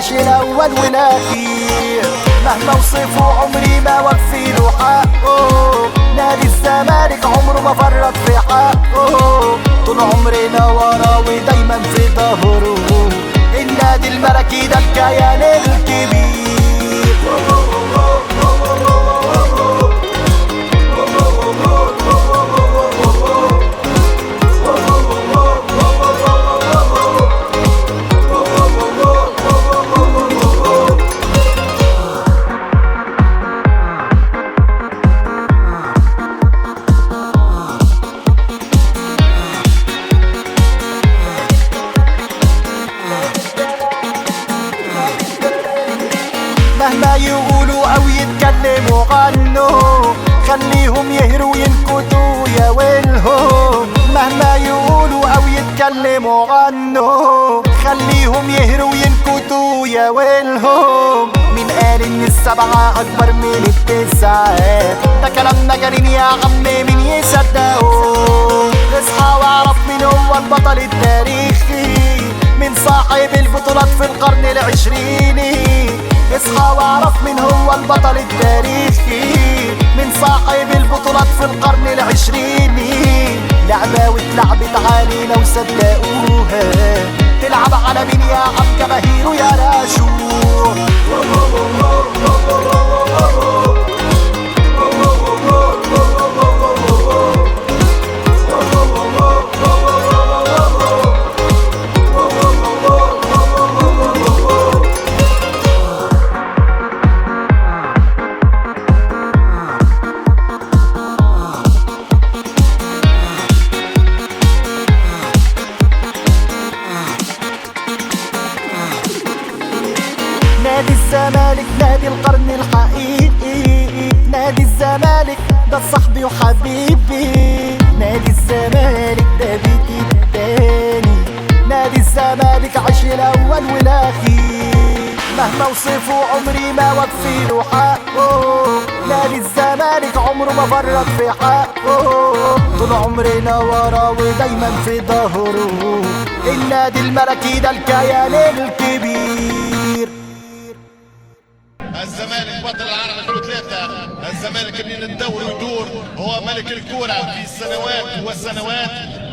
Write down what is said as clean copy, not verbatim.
عيش الاول والاخير. مهما اوصفه عمري ما وفي له حقه، نادي الزمالك عمره ما فرط في حقه. طول عمرنا وراه ودايما في ظهره، النادي الملكي ده الكيان الكبير. مهما يقولوا او يتكلموا عنه، خليهم يهروا ينكتوا يا ويلهم. مهما يقولوا او يتكلموا عنه، خليهم يهروا ينكتوا يا ويلهم. مين قال ان السبعة اكبر من التسعة؟ ده كلامنا جرين يا عم، مين يصدقه؟ اصحى واعرف مين هو البطل التاريخي، من صاحب البطولات في القرن العشريني. اصحى واعرف مين هو البطل التاريخي، من صاحب البطولات في القرن العشريني. لعبة واتلعبت علينا وصدقوها، تلعب على مين يا عم؟ جماهيره يا راشو. نادي الزمالك نادي القرن الحقيقي، نادي الزمالك ده صاحبي وحبيبي. نادي الزمالك ده بيتي التاني، نادي الزمالك عيش الاول والاخير. مهما اوصفه عمري ما وفي له حقه، نادي الزمالك عمره ما فرط في حقه. طول عمرنا وراه ودايما في ظهره، النادي الملكي ده الكيان الكبير. الزمالك بطل العالم 2003، الزمالك اللي الدوري يدور، هو ملك الكورة في السنوات والسنوات.